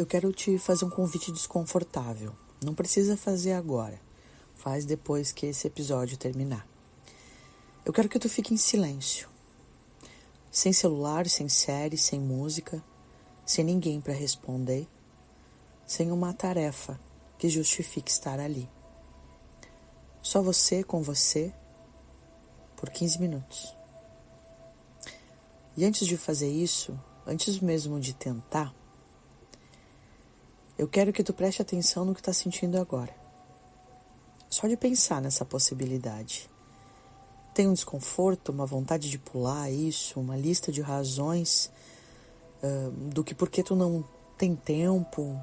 Eu quero te fazer um convite desconfortável. Não precisa fazer agora. Faz depois que esse episódio terminar. Eu quero que tu fique em silêncio. Sem celular, sem série, sem música, sem ninguém para responder, sem uma tarefa que justifique estar ali. Só você com você por 15 minutos. E antes de fazer isso, antes mesmo de tentar, eu quero que tu preste atenção no que está sentindo agora. Só de pensar nessa possibilidade. Tem um desconforto, uma vontade de pular isso, uma lista de razões do que por que tu não tem tempo,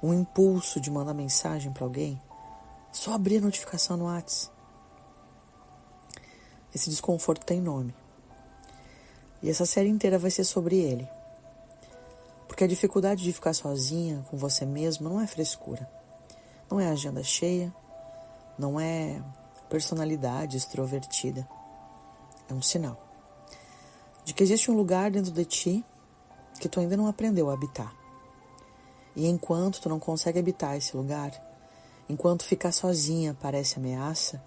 um impulso de mandar mensagem para alguém. Só abrir a notificação no WhatsApp. Esse desconforto tem nome. E essa série inteira vai ser sobre ele. Porque a dificuldade de ficar sozinha com você mesma não é frescura. Não é agenda cheia. Não é personalidade extrovertida. É um sinal de que existe um lugar dentro de ti que tu ainda não aprendeu a habitar. E enquanto tu não consegue habitar esse lugar, enquanto ficar sozinha parece ameaça,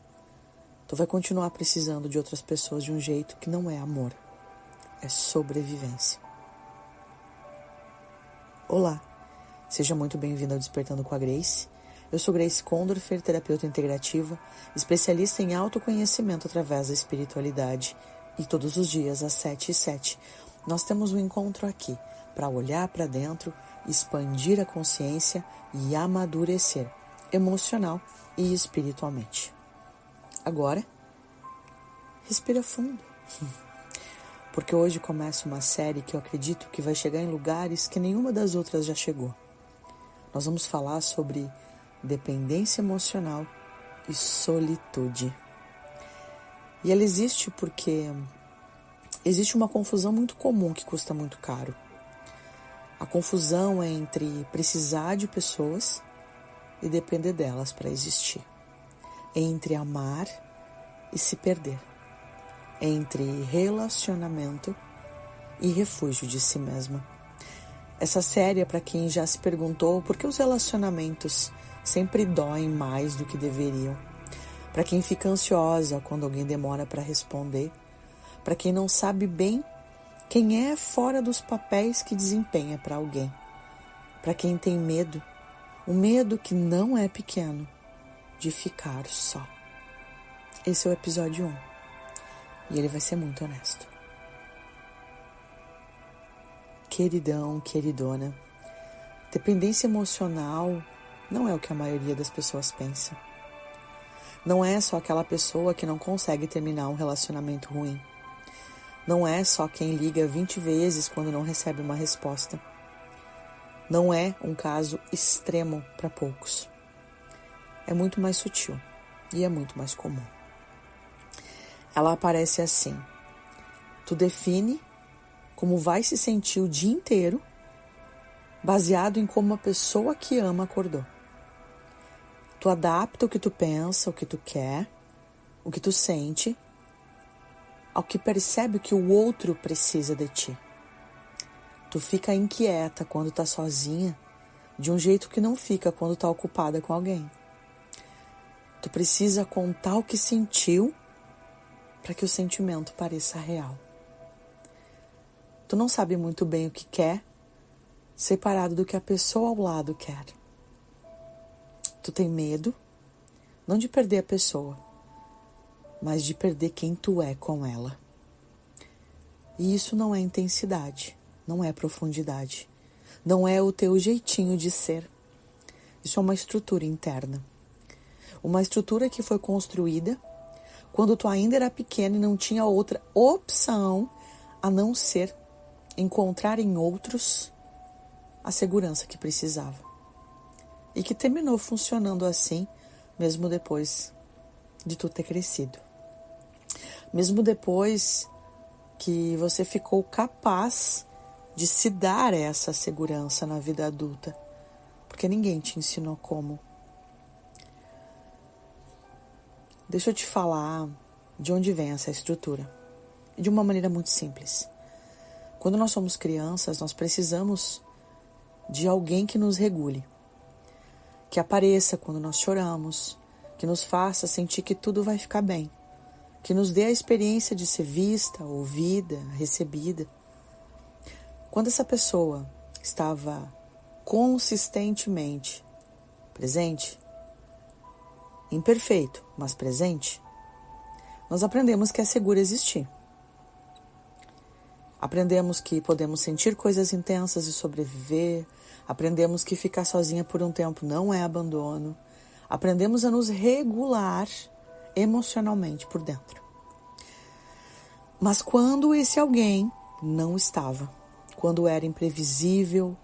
tu vai continuar precisando de outras pessoas de um jeito que não é amor. É sobrevivência. Olá, seja muito bem-vindo ao Despertando com a Grace. Eu sou Grace Condorfer, terapeuta integrativa, especialista em autoconhecimento através da espiritualidade. E todos os dias, às 7h07, nós temos um encontro aqui para olhar para dentro, expandir a consciência e amadurecer emocional e espiritualmente. Agora, respira fundo. Porque hoje começa uma série que eu acredito que vai chegar em lugares que nenhuma das outras já chegou. Nós vamos falar sobre dependência emocional e solitude. E ela existe porque existe uma confusão muito comum que custa muito caro. A confusão é entre precisar de pessoas e depender delas para existir. Entre amar e se perder. Entre relacionamento e refúgio de si mesma. Essa série é para quem já se perguntou por que os relacionamentos sempre doem mais do que deveriam. Para quem fica ansiosa quando alguém demora para responder. Para quem não sabe bem quem é fora dos papéis que desempenha para alguém. Para quem tem medo, um medo que não é pequeno, de ficar só. Esse é o episódio 1. E ele vai ser muito honesto. Queridão, queridona, dependência emocional não é o que a maioria das pessoas pensa. Não é só aquela pessoa que não consegue terminar um relacionamento ruim. Não é só quem liga 20 vezes quando não recebe uma resposta. Não é um caso extremo para poucos. É muito mais sutil e é muito mais comum. Ela aparece assim. Tu define como vai se sentir o dia inteiro baseado em como a pessoa que ama acordou. Tu adapta o que tu pensa, o que tu quer, o que tu sente, ao que percebe que o outro precisa de ti. Tu fica inquieta quando tá sozinha, de um jeito que não fica quando tá ocupada com alguém. Tu precisa contar o que sentiu para que o sentimento pareça real. Tu não sabe muito bem o que quer, separado do que a pessoa ao lado quer. Tu tem medo, não de perder a pessoa, mas de perder quem tu é com ela. E isso não é intensidade, não é profundidade, não é o teu jeitinho de ser. Isso é uma estrutura interna. Uma estrutura que foi construída quando tu ainda era pequena e não tinha outra opção a não ser encontrar em outros a segurança que precisava. E que terminou funcionando assim, mesmo depois de tu ter crescido. Mesmo depois que você ficou capaz de se dar essa segurança na vida adulta. Porque ninguém te ensinou como. Deixa eu te falar de onde vem essa estrutura. De uma maneira muito simples. Quando nós somos crianças, nós precisamos de alguém que nos regule, que apareça quando nós choramos, que nos faça sentir que tudo vai ficar bem, que nos dê a experiência de ser vista, ouvida, recebida. Quando essa pessoa estava consistentemente presente, imperfeito, mas presente, nós aprendemos que é seguro existir. Aprendemos que podemos sentir coisas intensas e sobreviver. Aprendemos que ficar sozinha por um tempo não é abandono. Aprendemos a nos regular emocionalmente por dentro. Mas quando esse alguém não estava, quando era imprevisível,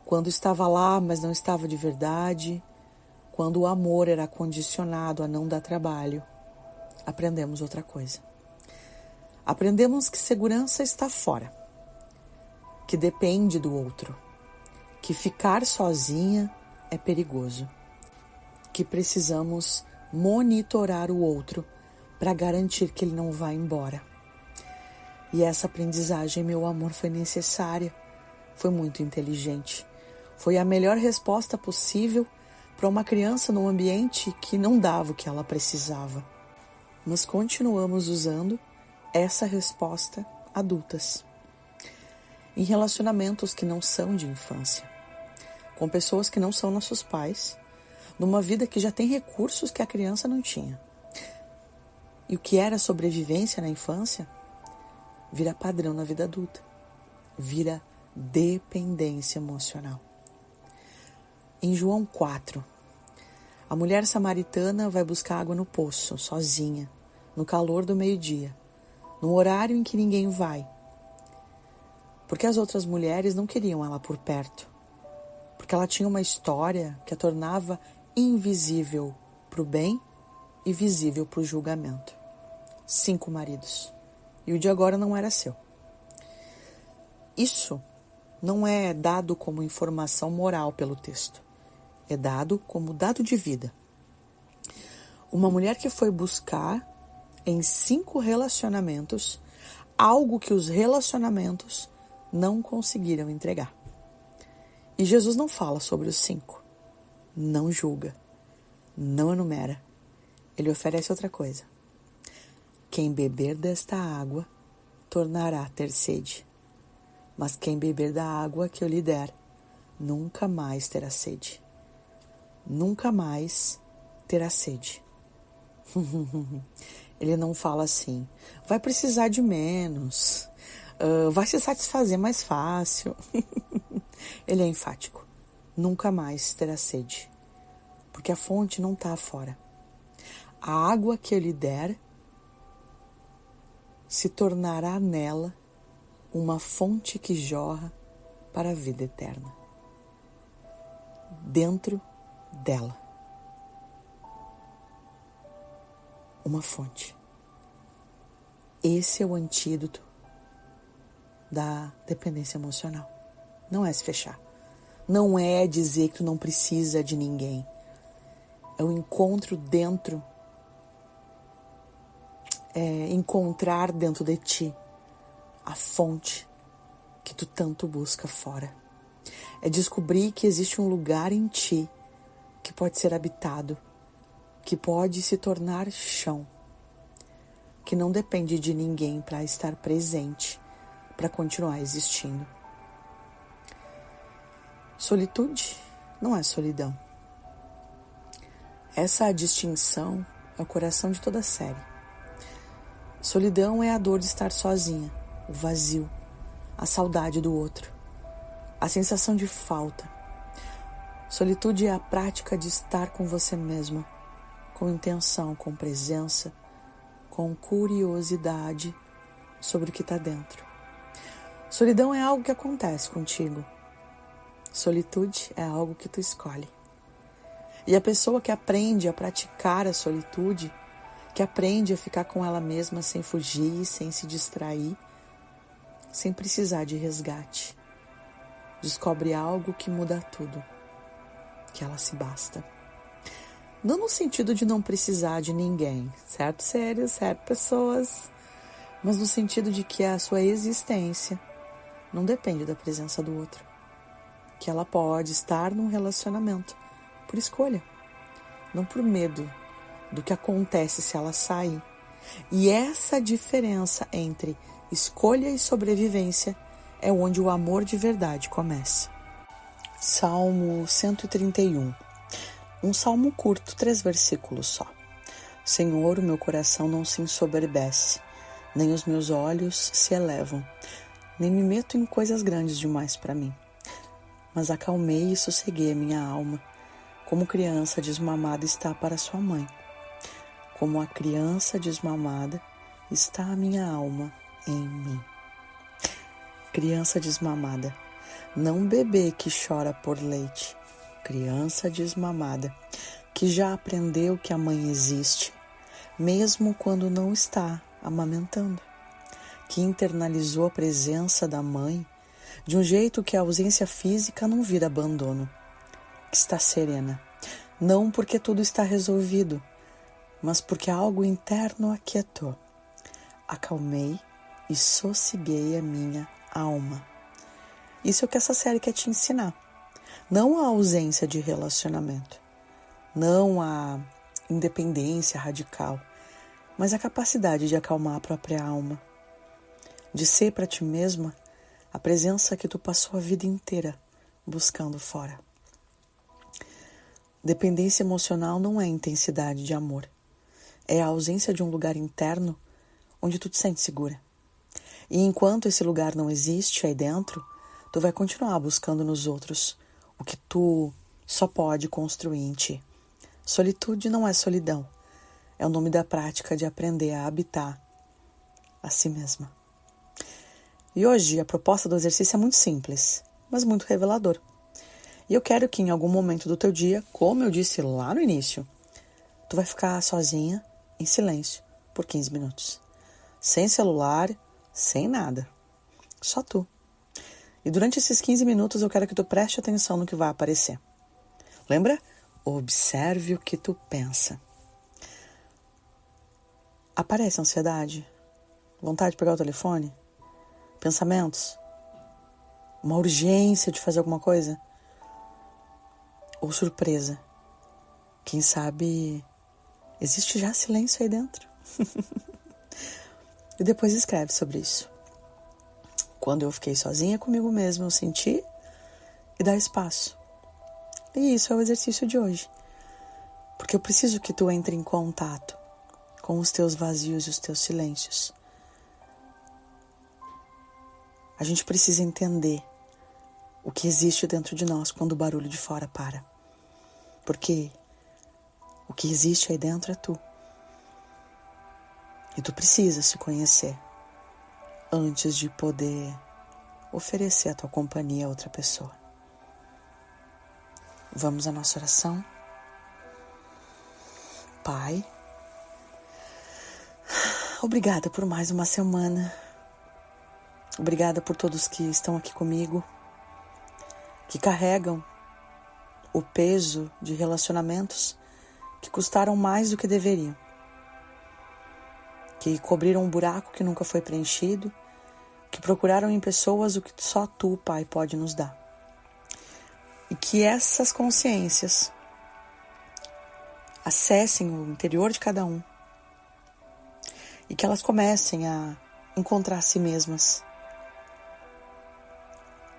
quando estava lá, mas não estava de verdade, quando o amor era condicionado a não dar trabalho, aprendemos outra coisa. Aprendemos que segurança está fora, que depende do outro, que ficar sozinha é perigoso, que precisamos monitorar o outro para garantir que ele não vá embora. E essa aprendizagem, meu amor, foi necessária, foi muito inteligente. Foi a melhor resposta possível para uma criança num ambiente que não dava o que ela precisava. Mas continuamos usando essa resposta adultas, em relacionamentos que não são de infância, com pessoas que não são nossos pais, numa vida que já tem recursos que a criança não tinha. E o que era sobrevivência na infância vira padrão na vida adulta, vira dependência emocional. Em João 4, a mulher samaritana vai buscar água no poço, sozinha, no calor do meio-dia, num horário em que ninguém vai, porque as outras mulheres não queriam ela por perto, porque ela tinha uma história que a tornava invisível para o bem e visível para o julgamento. 5 maridos, e o de agora não era seu. Isso não é dado como informação moral pelo texto, é dado como dado de vida. Uma mulher que foi buscar em 5 relacionamentos algo que os relacionamentos não conseguiram entregar. E Jesus não fala sobre os 5, não julga, não enumera. Ele oferece outra coisa. Quem beber desta água tornará a ter sede, mas quem beber da água que eu lhe der nunca mais terá sede. Nunca mais terá sede. Ele não fala assim, vai precisar de menos, vai se satisfazer mais fácil. Ele é enfático, nunca mais terá sede, porque a fonte não está fora. A água que eu lhe der se tornará nela uma fonte que jorra para a vida eterna. Dentro dela. Uma fonte. Esse é o antídoto da dependência emocional. Não é se fechar. Não é dizer que tu não precisa de ninguém. É o encontro dentro. É encontrar dentro de ti a fonte que tu tanto busca fora. É descobrir que existe um lugar em ti que pode ser habitado, que pode se tornar chão, que não depende de ninguém para estar presente, para continuar existindo. Solitude não é solidão. Essa distinção é o coração de toda a série. Solidão é a dor de estar sozinha, o vazio, a saudade do outro, a sensação de falta. Solitude é a prática de estar com você mesma, com intenção, com presença, com curiosidade sobre o que está dentro. Solidão é algo que acontece contigo. Solitude é algo que tu escolhe. E a pessoa que aprende a praticar a solitude, que aprende a ficar com ela mesma sem fugir, sem se distrair, sem precisar de resgate, descobre algo que muda tudo, que ela se basta. Não no sentido de não precisar de ninguém, certo seres, certo pessoas, mas no sentido de que a sua existência não depende da presença do outro, que ela pode estar num relacionamento por escolha, não por medo do que acontece se ela sair. E essa diferença entre escolha e sobrevivência é onde o amor de verdade começa. Salmo 131. Um salmo curto, 3 versículos só. Senhor, o meu coração não se ensoberbece, nem os meus olhos se elevam, nem me meto em coisas grandes demais para mim. Mas acalmei e sosseguei a minha alma, como criança desmamada está para sua mãe. Como a criança desmamada está a minha alma em mim. Criança desmamada, não bebê que chora por leite. Criança desmamada, que já aprendeu que a mãe existe, mesmo quando não está amamentando. Que internalizou a presença da mãe de um jeito que a ausência física não vira abandono. Que está serena, não porque tudo está resolvido, mas porque algo interno aquietou. Acalmei e sosseguei a minha alma. Isso é o que essa série quer te ensinar. Não a ausência de relacionamento, não a independência radical, mas a capacidade de acalmar a própria alma, de ser para ti mesma a presença que tu passou a vida inteira buscando fora. Dependência emocional não é intensidade de amor, é a ausência de um lugar interno onde tu te sente segura. E enquanto esse lugar não existe aí dentro, tu vai continuar buscando nos outros o que tu só pode construir em ti. Solitude não é solidão, é o nome da prática de aprender a habitar a si mesma. E hoje a proposta do exercício é muito simples, mas muito revelador. E eu quero que em algum momento do teu dia, como eu disse lá no início, tu vai ficar sozinha, em silêncio, por 15 minutos. Sem celular, sem nada. Só tu. E durante esses 15 minutos eu quero que tu preste atenção no que vai aparecer. Lembra? Observe o que tu pensa. Aparece ansiedade? Vontade de pegar o telefone? Pensamentos? Uma urgência de fazer alguma coisa? Ou surpresa? Quem sabe existe já silêncio aí dentro? E depois escreve sobre isso. Quando eu fiquei sozinha comigo mesma, eu senti e dá espaço. E isso é o exercício de hoje. Porque eu preciso que tu entre em contato com os teus vazios e os teus silêncios. A gente precisa entender o que existe dentro de nós quando o barulho de fora para. Porque o que existe aí dentro é tu. E tu precisa se conhecer antes de poder oferecer a tua companhia a outra pessoa. Vamos à nossa oração? Pai, obrigada por mais uma semana. Obrigada por todos que estão aqui comigo, que carregam o peso de relacionamentos que custaram mais do que deveriam, que cobriram um buraco que nunca foi preenchido, que procuraram em pessoas o que só tu, Pai, pode nos dar. E que essas consciências acessem o interior de cada um e que elas comecem a encontrar a si mesmas.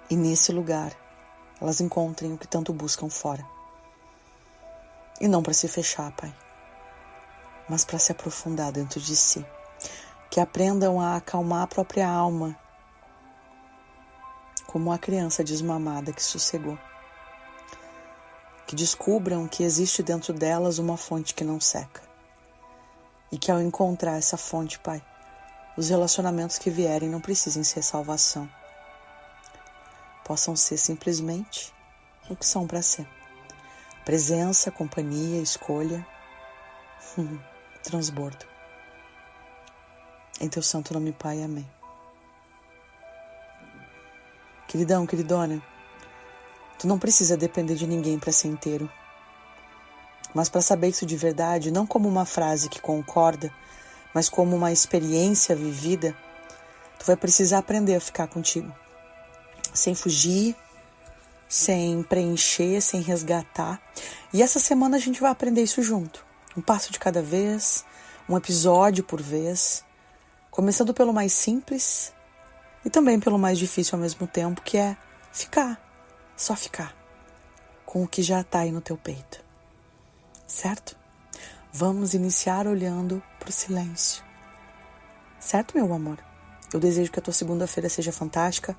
E nesse lugar, elas encontrem o que tanto buscam fora. E não para se fechar, Pai, mas para se aprofundar dentro de si. Que aprendam a acalmar a própria alma, como a criança desmamada que sossegou. Que descubram que existe dentro delas uma fonte que não seca. E que ao encontrar essa fonte, Pai, os relacionamentos que vierem não precisem ser salvação. Possam ser simplesmente o que são para ser. Presença, companhia, escolha, transbordo. Em teu santo nome, Pai, amém. Queridão, queridona, tu não precisa depender de ninguém para ser inteiro. Mas para saber isso de verdade, não como uma frase que concorda, mas como uma experiência vivida, tu vai precisar aprender a ficar contigo. Sem fugir, sem preencher, sem resgatar. E essa semana a gente vai aprender isso junto. Um passo de cada vez, um episódio por vez, começando pelo mais simples e também pelo mais difícil ao mesmo tempo, que é ficar, só ficar, com o que já está aí no teu peito. Certo? Vamos iniciar olhando para o silêncio. Certo, meu amor? Eu desejo que a tua segunda-feira seja fantástica.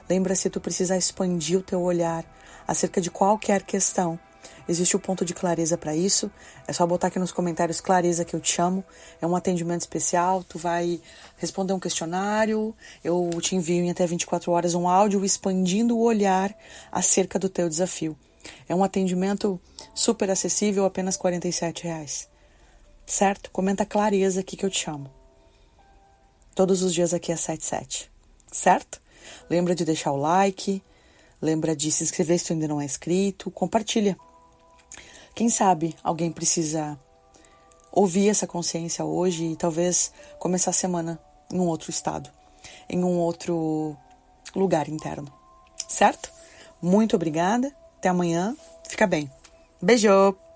Lembra, se tu precisar expandir o teu olhar acerca de qualquer questão, existe o ponto de clareza para isso. É só botar aqui nos comentários clareza que eu te chamo. É um atendimento especial. Tu vai responder um questionário. Eu te envio em até 24 horas um áudio expandindo o olhar acerca do teu desafio. É um atendimento super acessível, apenas R$ 47. Certo? Comenta clareza aqui que eu te chamo. Todos os dias aqui às 7h07. Certo? Lembra de deixar o like. Lembra de se inscrever se tu ainda não é inscrito. Compartilha. Quem sabe alguém precisa ouvir essa consciência hoje e talvez começar a semana em um outro estado, em um outro lugar interno. Certo? Muito obrigada. Até amanhã. Fica bem. Beijo!